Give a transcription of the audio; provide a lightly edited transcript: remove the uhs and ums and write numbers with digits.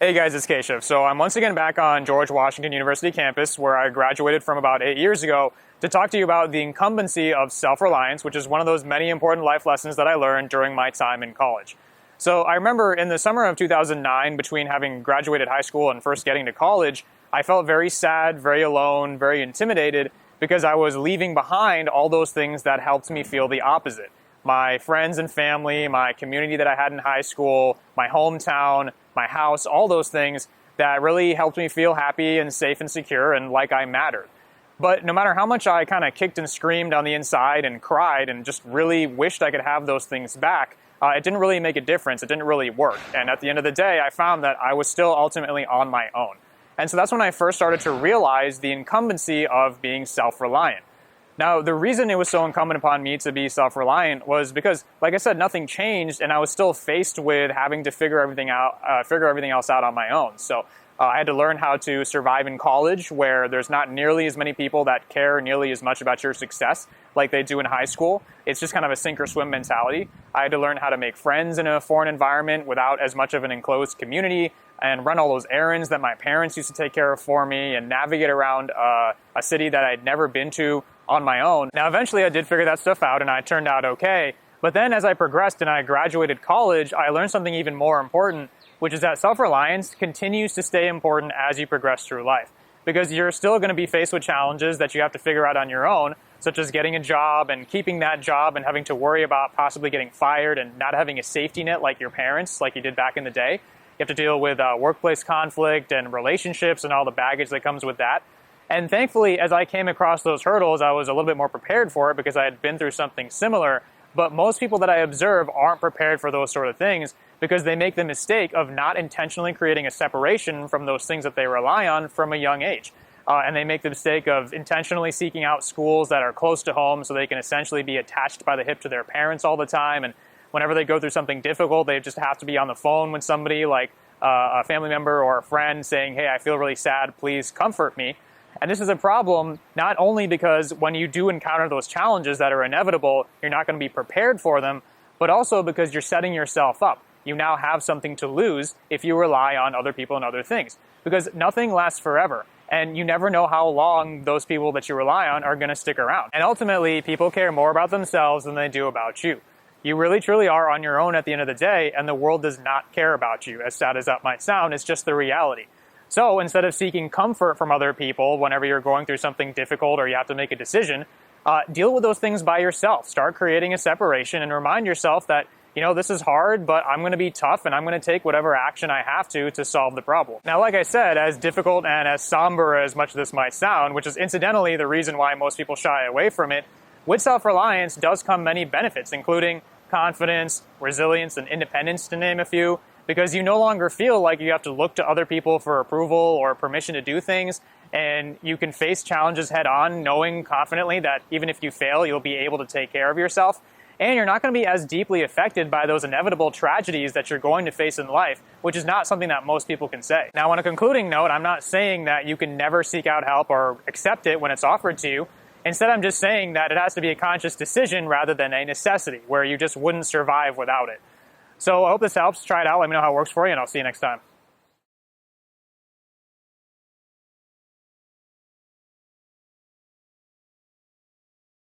Hey guys, it's Keshav. So I'm once again back on George Washington University campus where I graduated from about 8 years ago to talk to you about the incumbency of self-reliance, which is one of those many important life lessons that I learned during my time in college. So I remember in the summer of 2009, between having graduated high school and first getting to college, I felt very sad, very alone, very intimidated because I was leaving behind all those things that helped me feel the opposite. My friends and family, my community that I had in high school, my hometown, my house, all those things that really helped me feel happy and safe and secure and like I mattered. But no matter how much I kind of kicked and screamed on the inside and cried and just really wished I could have those things back, it didn't really make a difference. It didn't really work. And at the end of the day, I found that I was still ultimately on my own. And so that's when I first started to realize the incumbency of being self-reliant. Now, the reason it was so incumbent upon me to be self-reliant was because, like I said, nothing changed, and I was still faced with having to figure everything else out on my own. So I had to learn how to survive in college, where there's not nearly as many people that care nearly as much about your success like they do in high school. It's just kind of a sink or swim mentality. I had to learn how to make friends in a foreign environment without as much of an enclosed community, and run all those errands that my parents used to take care of for me, and navigate around a city that I'd never been to on my own. Now, eventually I did figure that stuff out and I turned out okay. But then as I progressed and I graduated college, I learned something even more important, which is that self-reliance continues to stay important as you progress through life. Because you're still going to be faced with challenges that you have to figure out on your own, such as getting a job and keeping that job and having to worry about possibly getting fired and not having a safety net like your parents, like you did back in the day. You have to deal with workplace conflict and relationships and all the baggage that comes with that. And thankfully, as I came across those hurdles, I was a little bit more prepared for it because I had been through something similar. But most people that I observe aren't prepared for those sort of things because they make the mistake of not intentionally creating a separation from those things that they rely on from a young age. And they make the mistake of intentionally seeking out schools that are close to home so they can essentially be attached by the hip to their parents all the time. And whenever they go through something difficult, they just have to be on the phone with somebody like a family member or a friend saying, hey, I feel really sad, please comfort me. And this is a problem not only because when you do encounter those challenges that are inevitable, you're not going to be prepared for them, but also because you're setting yourself up. You now have something to lose if you rely on other people and other things. Because nothing lasts forever, and you never know how long those people that you rely on are going to stick around. And ultimately, people care more about themselves than they do about you. You really, truly are on your own at the end of the day, and the world does not care about you. As sad as that might sound, it's just the reality. So instead of seeking comfort from other people whenever you're going through something difficult or you have to make a decision, deal with those things by yourself. Start creating a separation and remind yourself that, this is hard, but I'm going to be tough and I'm going to take whatever action I have to solve the problem. Now, like I said, as difficult and as somber as much of this might sound, which is incidentally the reason why most people shy away from it, with self-reliance does come many benefits, including confidence, resilience, and independence, to name a few. Because you no longer feel like you have to look to other people for approval or permission to do things, and you can face challenges head on, knowing confidently that even if you fail, you'll be able to take care of yourself. And you're not going to be as deeply affected by those inevitable tragedies that you're going to face in life, which is not something that most people can say. Now, on a concluding note, I'm not saying that you can never seek out help or accept it when it's offered to you. Instead, I'm just saying that it has to be a conscious decision rather than a necessity, where you just wouldn't survive without it. So I hope this helps. Try it out. Let me know how it works for you, and I'll see you next time.